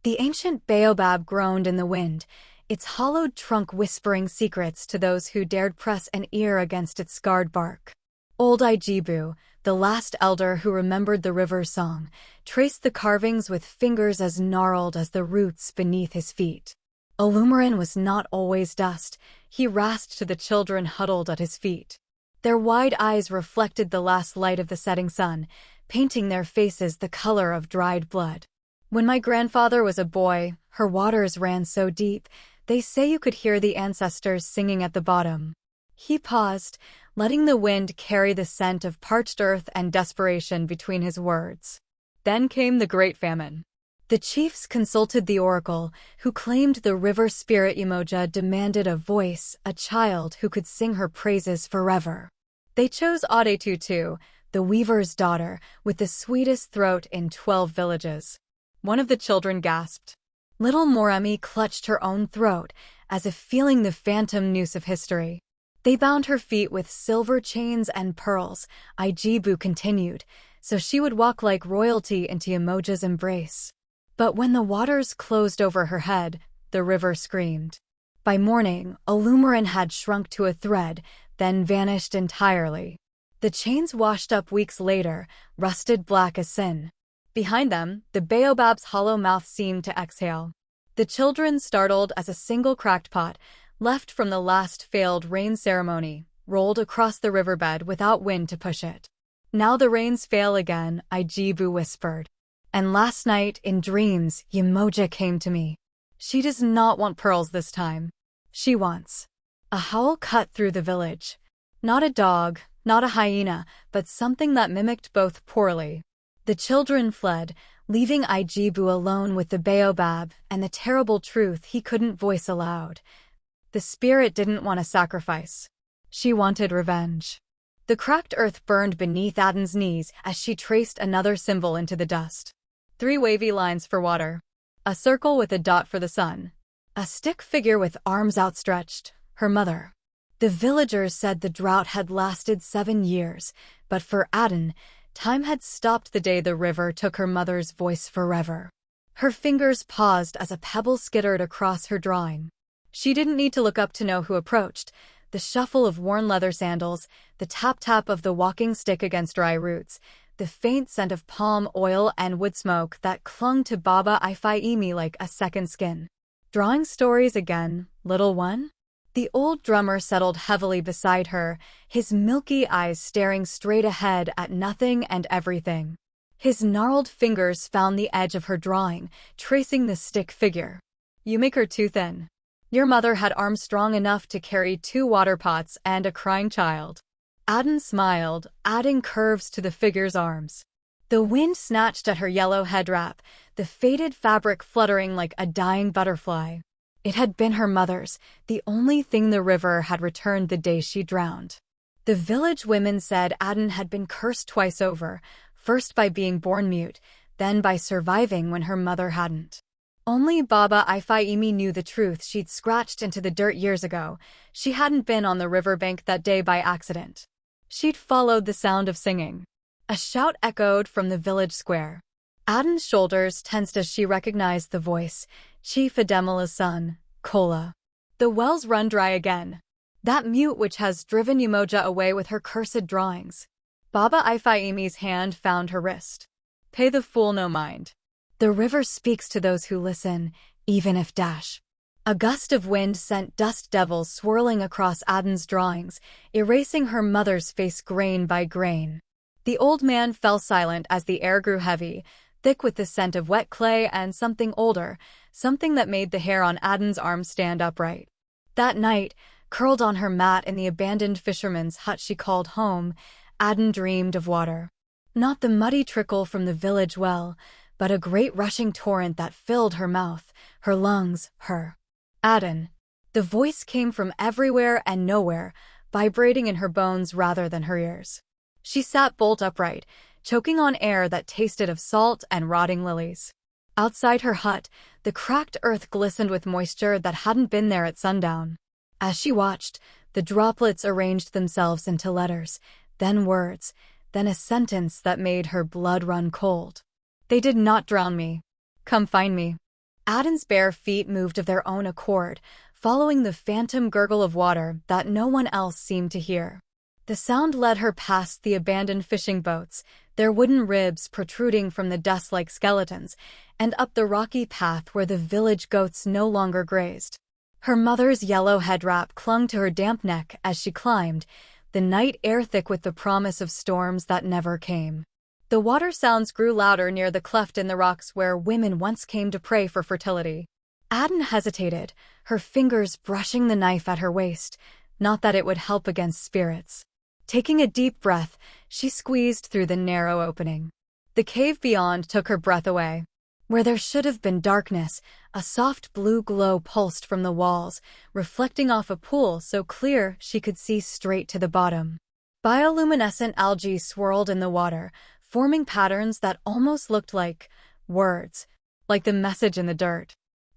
The ancient baobab groaned in the wind, its hollowed trunk whispering secrets to those who dared press an ear against its scarred bark. Old Ijibu, the last elder who remembered the river's song, traced the carvings with fingers as gnarled as the roots beneath his feet. Illumarin was not always dust, he rasped to the children huddled at his feet. Their wide eyes reflected the last light of the setting sun, painting their faces the color of dried blood. When my grandfather was a boy, her waters ran so deep, they say you could hear the ancestors singing at the bottom. He paused, letting the wind carry the scent of parched earth and desperation between his words. Then came the Great Famine. The chiefs consulted the oracle, who claimed the river spirit Umoja demanded a voice, a child who could sing her praises forever. They chose Adetutu, the weaver's daughter, with the sweetest throat in 12 villages. One of the children gasped. Little Moremi clutched her own throat, as if feeling the phantom noose of history. They bound her feet with silver chains and pearls, Ijibu continued, so she would walk like royalty into Umoja's embrace. But when the waters closed over her head, the river screamed. By morning, Illumarin had shrunk to a thread, then vanished entirely. The chains washed up weeks later, rusted black as sin. Behind them, the baobab's hollow mouth seemed to exhale. The children, startled as a single cracked pot, left from the last failed rain ceremony, rolled across the riverbed without wind to push it. Now the rains fail again, Ijibu whispered. And last night, in dreams, Umoja came to me. She does not want pearls this time. She wants. A howl cut through the village. Not a dog, not a hyena, but something that mimicked both poorly. The children fled, leaving Ijibu alone with the baobab and the terrible truth he couldn't voice aloud. The spirit didn't want a sacrifice. She wanted revenge. The cracked earth burned beneath Aden's knees as she traced another symbol into the dust. 3 wavy lines for water. A circle with a dot for the sun. A stick figure with arms outstretched, her mother. The villagers said the drought had lasted 7 years, but for Aden, time had stopped the day the river took her mother's voice forever. Her fingers paused as a pebble skittered across her drawing. She didn't need to look up to know who approached. The shuffle of worn leather sandals, the tap-tap of the walking stick against dry roots, the faint scent of palm oil and wood smoke that clung to Baba Ifeimi like a second skin. Drawing stories again, little one? The old drummer settled heavily beside her, his milky eyes staring straight ahead at nothing and everything. His gnarled fingers found the edge of her drawing, tracing the stick figure. You make her too thin. Your mother had arms strong enough to carry 2 water pots and a crying child. Aden smiled, adding curves to the figure's arms. The wind snatched at her yellow head wrap, the faded fabric fluttering like a dying butterfly. It had been her mother's, the only thing the river had returned the day she drowned. The village women said Aden had been cursed twice over, first by being born mute, then by surviving when her mother hadn't. Only Baba Ifeimi knew the truth she'd scratched into the dirt years ago. She hadn't been on the riverbank that day by accident. She'd followed the sound of singing. A shout echoed from the village square. Aden's shoulders tensed as she recognized the voice. Chief Ademala's son, Kola. The wells run dry again. That mute which has driven Umoja away with her cursed drawings. Baba Ifeimi's hand found her wrist. Pay the fool no mind. The river speaks to those who listen, even if dash. A gust of wind sent dust devils swirling across Aden's drawings, erasing her mother's face grain by grain. The old man fell silent as the air grew heavy, thick with the scent of wet clay and something older, something that made the hair on Aden's arms stand upright. That night, curled on her mat in the abandoned fisherman's hut she called home, Aden dreamed of water. Not the muddy trickle from the village well, but a great rushing torrent that filled her mouth, her lungs, her. Aden. The voice came from everywhere and nowhere, vibrating in her bones rather than her ears. She sat bolt upright, choking on air that tasted of salt and rotting lilies. Outside her hut, the cracked earth glistened with moisture that hadn't been there at sundown. As she watched, the droplets arranged themselves into letters, then words, then a sentence that made her blood run cold. They did not drown me. Come find me. Aden's bare feet moved of their own accord, following the phantom gurgle of water that no one else seemed to hear. The sound led her past the abandoned fishing boats, their wooden ribs protruding from the dust like skeletons, and up the rocky path where the village goats no longer grazed. Her mother's yellow head wrap clung to her damp neck as she climbed, the night air thick with the promise of storms that never came. The water sounds grew louder near the cleft in the rocks where women once came to pray for fertility. Aden hesitated, her fingers brushing the knife at her waist, not that it would help against spirits. Taking a deep breath, she squeezed through the narrow opening. The cave beyond took her breath away. Where there should have been darkness, a soft blue glow pulsed from the walls, reflecting off a pool so clear she could see straight to the bottom. Bioluminescent algae swirled in the water, forming patterns that almost looked like words, like the message in the dirt.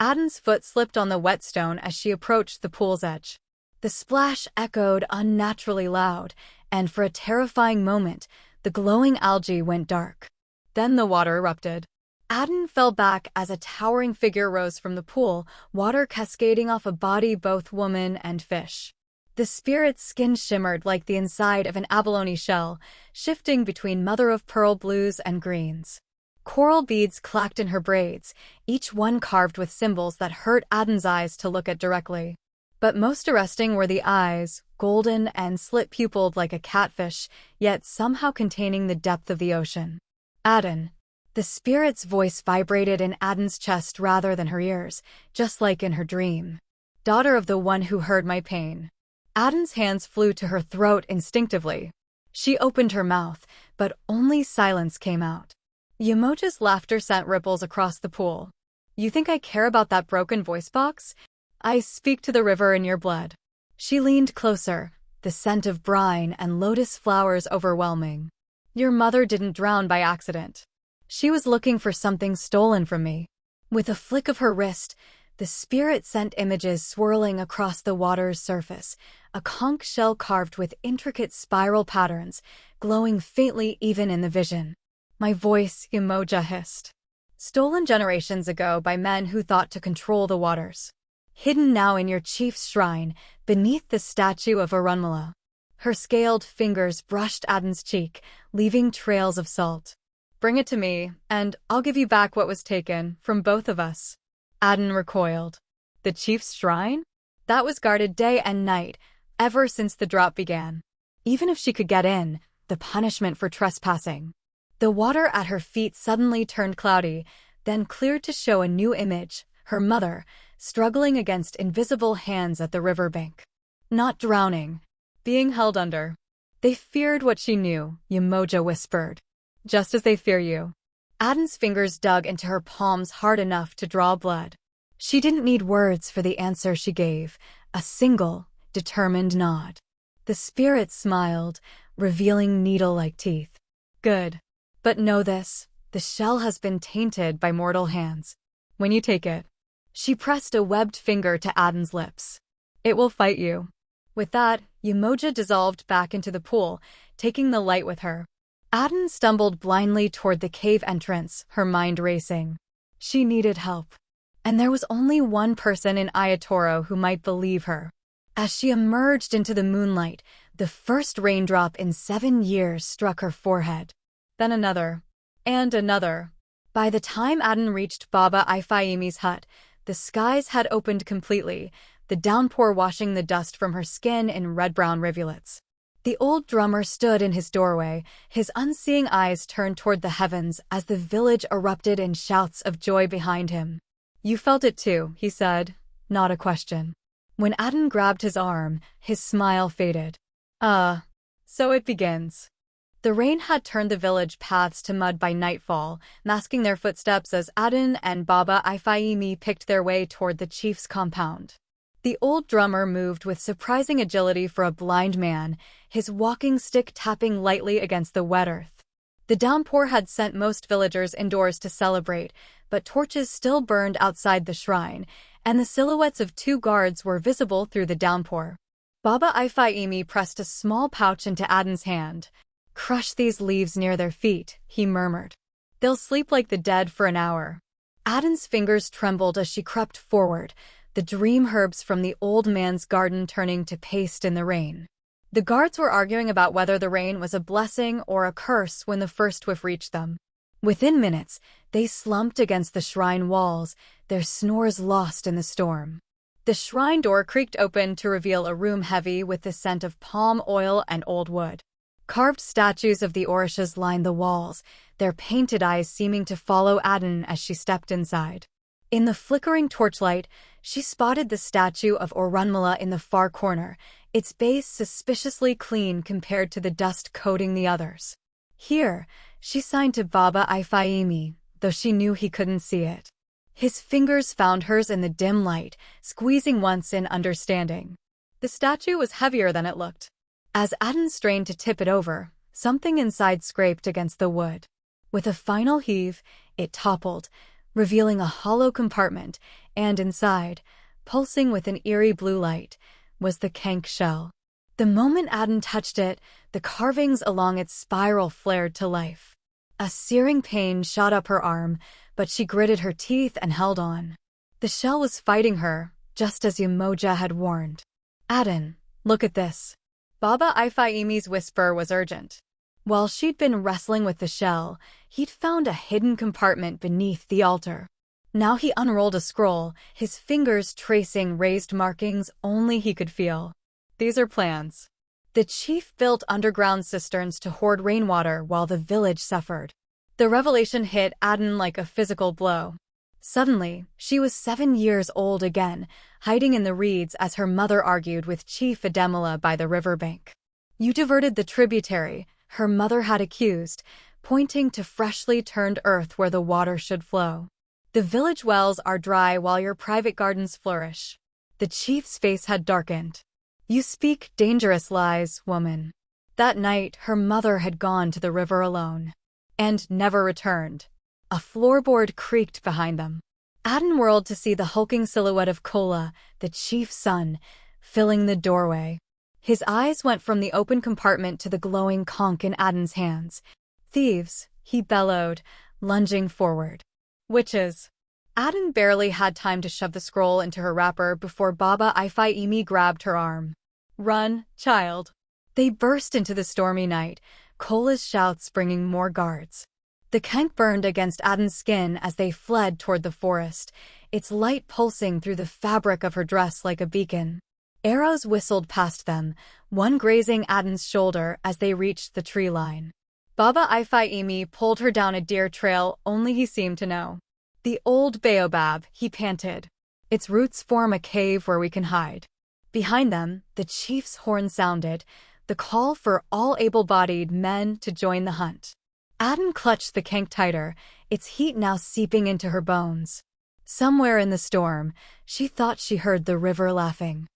Aden's foot slipped on the whetstone as she approached the pool's edge. The splash echoed unnaturally loud, and for a terrifying moment, the glowing algae went dark. Then the water erupted. Aden fell back as a towering figure rose from the pool, water cascading off a body both woman and fish. The spirit's skin shimmered like the inside of an abalone shell, shifting between mother-of-pearl blues and greens. Coral beads clacked in her braids, each one carved with symbols that hurt Aden's eyes to look at directly. But most arresting were the eyes, golden and slit-pupilled like a catfish, yet somehow containing the depth of the ocean. Aden. The spirit's voice vibrated in Aden's chest rather than her ears, just like in her dream. Daughter of the one who heard my pain. Aden's hands flew to her throat instinctively. She opened her mouth, but only silence came out. Yamoja's laughter sent ripples across the pool. You think I care about that broken voice box? I speak to the river in your blood. She leaned closer, the scent of brine and lotus flowers overwhelming. Your mother didn't drown by accident. She was looking for something stolen from me. With a flick of her wrist, the spirit sent images swirling across the water's surface, a conch shell carved with intricate spiral patterns, glowing faintly even in the vision. My voice, Yamoja hissed. Stolen generations ago by men who thought to control the waters. Hidden now in your chief's shrine, beneath the statue of Arunmala. Her scaled fingers brushed Aden's cheek, leaving trails of salt. Bring it to me, and I'll give you back what was taken from both of us. Aden recoiled. The chief's shrine? That was guarded day and night, ever since the drought began. Even if she could get in, the punishment for trespassing. The water at her feet suddenly turned cloudy, then cleared to show a new image, her mother, struggling against invisible hands at the riverbank. Not drowning. Being held under. They feared what she knew, Yamoja whispered. Just as they fear you. Aden's fingers dug into her palms hard enough to draw blood. She didn't need words for the answer she gave, a single, determined nod. The spirit smiled, revealing needle-like teeth. Good. But know this, the shell has been tainted by mortal hands. When you take it. She pressed a webbed finger to Aden's lips. It will fight you. With that, Yamoja dissolved back into the pool, taking the light with her. Aden stumbled blindly toward the cave entrance, her mind racing. She needed help. And there was only one person in Ayatoro who might believe her. As she emerged into the moonlight, the first raindrop in 7 years struck her forehead. Then another. And another. By the time Aden reached Baba Ifeimi's hut, the skies had opened completely, the downpour washing the dust from her skin in red-brown rivulets. The old drummer stood in his doorway, his unseeing eyes turned toward the heavens as the village erupted in shouts of joy behind him. You felt it too, he said, not a question. When Aden grabbed his arm, his smile faded. So it begins. The rain had turned the village paths to mud by nightfall, masking their footsteps as Aden and Baba Ifeimi picked their way toward the chief's compound. The old drummer moved with surprising agility for a blind man, his walking stick tapping lightly against the wet earth. The downpour had sent most villagers indoors to celebrate, but torches still burned outside the shrine, and the silhouettes of 2 guards were visible through the downpour. Baba Ifeimi pressed a small pouch into Aden's hand. Crush these leaves near their feet, he murmured. They'll sleep like the dead for an hour. Aden's fingers trembled as she crept forward, the dream herbs from the old man's garden turning to paste in the rain. The guards were arguing about whether the rain was a blessing or a curse when the first whiff reached them. Within minutes, they slumped against the shrine walls, their snores lost in the storm. The shrine door creaked open to reveal a room heavy with the scent of palm oil and old wood. Carved statues of the Orishas lined the walls, their painted eyes seeming to follow Aden as she stepped inside. In the flickering torchlight, she spotted the statue of Orunmila in the far corner, its base suspiciously clean compared to the dust coating the others. Here, she signed to Baba Ifeimi, though she knew he couldn't see it. His fingers found hers in the dim light, squeezing once in understanding. The statue was heavier than it looked. As Aden strained to tip it over, something inside scraped against the wood. With a final heave, it toppled, revealing a hollow compartment, and inside, pulsing with an eerie blue light, was the conch shell. The moment Aden touched it, the carvings along its spiral flared to life. A searing pain shot up her arm, but she gritted her teeth and held on. The shell was fighting her, just as Umoja had warned. "Aden, look at this." Baba Ifeimi's whisper was urgent. While she'd been wrestling with the shell, he'd found a hidden compartment beneath the altar. Now he unrolled a scroll, his fingers tracing raised markings only he could feel. "These are plans." The chief built underground cisterns to hoard rainwater while the village suffered. The revelation hit Aden like a physical blow. Suddenly, she was 7 years old again, hiding in the reeds as her mother argued with Chief Ademila by the riverbank. "You diverted the tributary," her mother had accused, pointing to freshly turned earth where the water should flow. "The village wells are dry while your private gardens flourish." The chief's face had darkened. "You speak dangerous lies, woman." That night, her mother had gone to the river alone. And never returned. A floorboard creaked behind them. Aden whirled to see the hulking silhouette of Kola, the chief's son, filling the doorway. His eyes went from the open compartment to the glowing conch in Aden's hands. "Thieves," he bellowed, lunging forward. "Witches." Aden barely had time to shove the scroll into her wrapper before Baba Ifeimi grabbed her arm. "Run, child." They burst into the stormy night, Kola's shouts bringing more guards. The conch burned against Aden's skin as they fled toward the forest, its light pulsing through the fabric of her dress like a beacon. Arrows whistled past them, one grazing Aden's shoulder as they reached the tree line. Baba Ifeimi pulled her down a deer trail only he seemed to know. "The old baobab," he panted. "Its roots form a cave where we can hide." Behind them, the chief's horn sounded, the call for all able-bodied men to join the hunt. Aden clutched the conch tighter, its heat now seeping into her bones. Somewhere in the storm, she thought she heard the river laughing.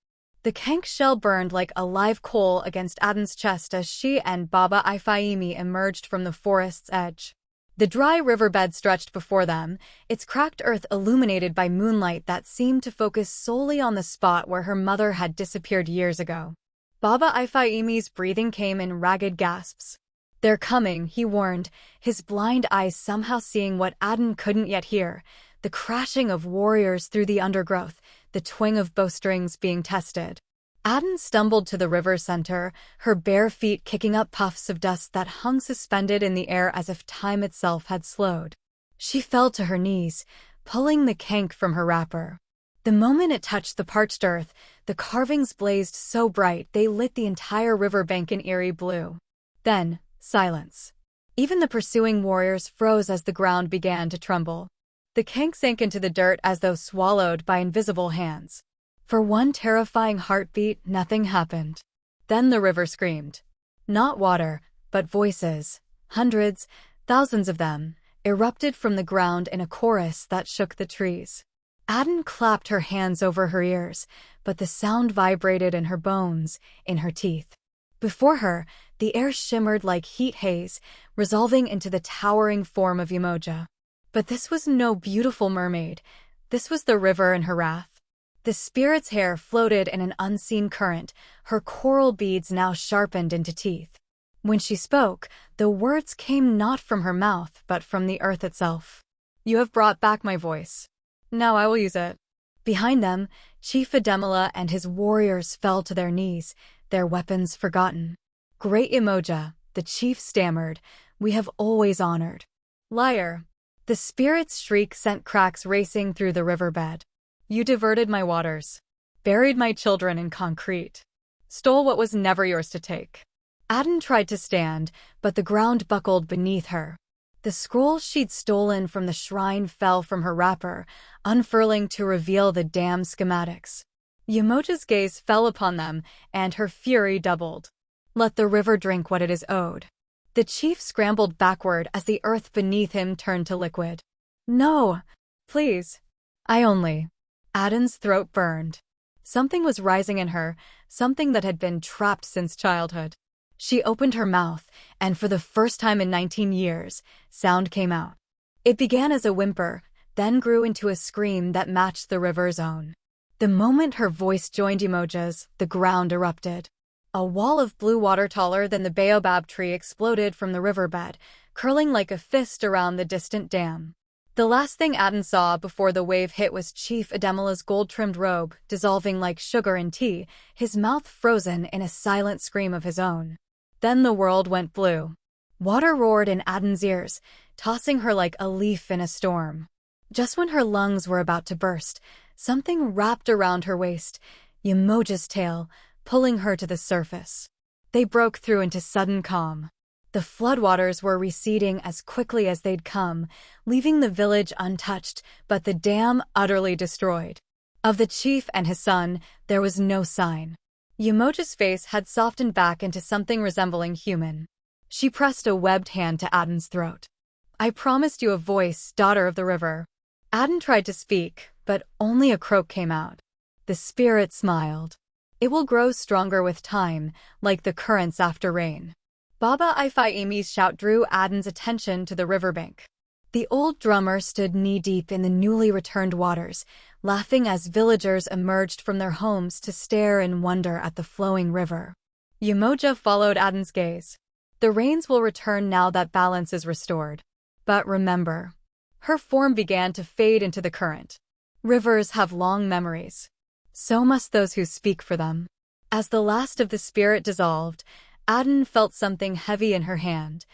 The conch shell burned like a live coal against Aden's chest as she and Baba Ifeimi emerged from the forest's edge. The dry riverbed stretched before them, its cracked earth illuminated by moonlight that seemed to focus solely on the spot where her mother had disappeared years ago. Baba Ifeimi's breathing came in ragged gasps. "They're coming," he warned, his blind eyes somehow seeing what Aden couldn't yet hear, the crashing of warriors through the undergrowth, the twang of bowstrings being tested. Aden stumbled to the river center, her bare feet kicking up puffs of dust that hung suspended in the air as if time itself had slowed. She fell to her knees, pulling the conch from her wrapper. The moment it touched the parched earth, the carvings blazed so bright they lit the entire riverbank in eerie blue. Then, silence. Even the pursuing warriors froze as the ground began to tremble. The conch sank into the dirt as though swallowed by invisible hands. For one terrifying heartbeat, nothing happened. Then the river screamed. Not water, but voices, hundreds, thousands of them, erupted from the ground in a chorus that shook the trees. Aden clapped her hands over her ears, but the sound vibrated in her bones, in her teeth. Before her, the air shimmered like heat haze, resolving into the towering form of Umoja. But this was no beautiful mermaid. This was the river in her wrath. The spirit's hair floated in an unseen current, her coral beads now sharpened into teeth. When she spoke, the words came not from her mouth but from the earth itself. You have brought back my voice. Now I will use it. Behind them, Chief Ademala and his warriors fell to their knees, their weapons forgotten. Great Imoja, the chief stammered, we have always honored. Liar. The spirit's shriek sent cracks racing through the riverbed. You diverted my waters. Buried my children in concrete. Stole what was never yours to take. Aden tried to stand, but the ground buckled beneath her. The scroll she'd stolen from the shrine fell from her wrapper, unfurling to reveal the damn schematics. Yamoja's gaze fell upon them, and her fury doubled. Let the river drink what it is owed. The chief scrambled backward as the earth beneath him turned to liquid. No, please. I only. Aden's throat burned. Something was rising in her, something that had been trapped since childhood. She opened her mouth, and for the first time in 19 years, sound came out. It began as a whimper, then grew into a scream that matched the river's own. The moment her voice joined Imoja's, the ground erupted. A wall of blue water taller than the baobab tree exploded from the riverbed, curling like a fist around the distant dam. The last thing Aden saw before the wave hit was Chief Ademala's gold-trimmed robe, dissolving like sugar in tea, his mouth frozen in a silent scream of his own. Then the world went blue. Water roared in Aden's ears, tossing her like a leaf in a storm. Just when her lungs were about to burst, something wrapped around her waist, Yamoja's tail, pulling her to the surface. They broke through into sudden calm. The floodwaters were receding as quickly as they'd come, leaving the village untouched, but the dam utterly destroyed. Of the chief and his son, there was no sign. Yamoja's face had softened back into something resembling human. She pressed a webbed hand to Aden's throat. I promised you a voice, daughter of the river. Aden tried to speak, but only a croak came out. The spirit smiled. It will grow stronger with time, like the currents after rain. Baba Ifeimi's shout drew Aden's attention to the riverbank. The old drummer stood knee-deep in the newly returned waters, laughing as villagers emerged from their homes to stare in wonder at the flowing river. Yamoja followed Aden's gaze. The rains will return now that balance is restored. But remember, her form began to fade into the current. Rivers have long memories. So must those who speak for them. As the last of the spirit dissolved, Aden felt something heavy in her hand.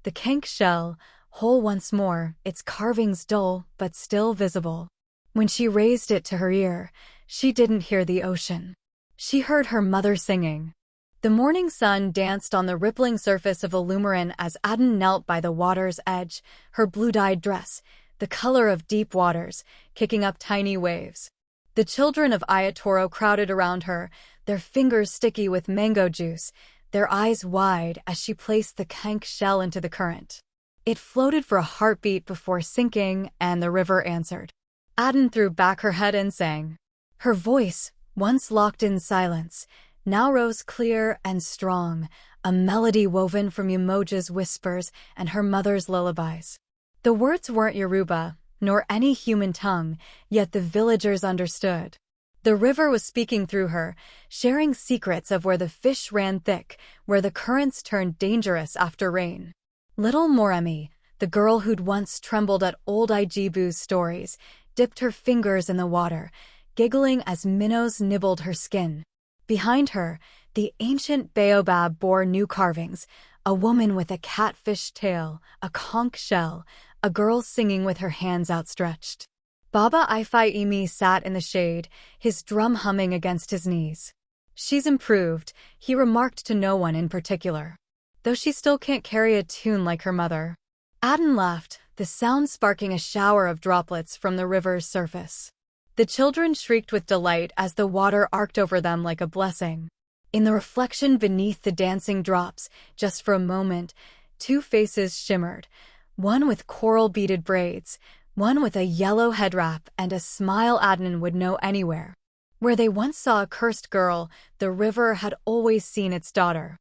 The conch shell, whole once more, its carvings dull but still visible. When she raised it to her ear, she didn't hear the ocean. She heard her mother singing. The morning sun danced on the rippling surface of the Lumaran as Aden knelt by the water's edge, her blue-dyed dress, the color of deep waters, kicking up tiny waves. The children of Ayatoro crowded around her, their fingers sticky with mango juice, their eyes wide as she placed the conch shell into the current. It floated for a heartbeat before sinking, and the river answered. Aden threw back her head and sang. Her voice, once locked in silence, now rose clear and strong, a melody woven from Yamoja's whispers and her mother's lullabies. The words weren't Yoruba, nor any human tongue, yet the villagers understood. The river was speaking through her, sharing secrets of where the fish ran thick, where the currents turned dangerous after rain. Little Moremi, the girl who'd once trembled at old Ijibu's stories, dipped her fingers in the water, giggling as minnows nibbled her skin. Behind her, the ancient baobab bore new carvings, a woman with a catfish tail, a conch shell, a girl singing with her hands outstretched. Baba Ifeimi sat in the shade, his drum humming against his knees. She's improved, he remarked to no one in particular. Though she still can't carry a tune like her mother. Aden laughed, the sound sparking a shower of droplets from the river's surface. The children shrieked with delight as the water arced over them like a blessing. In the reflection beneath the dancing drops, just for a moment, two faces shimmered, one with coral-beaded braids, one with a yellow head wrap and a smile Aden would know anywhere. Where they once saw a cursed girl, the river had always seen its daughter.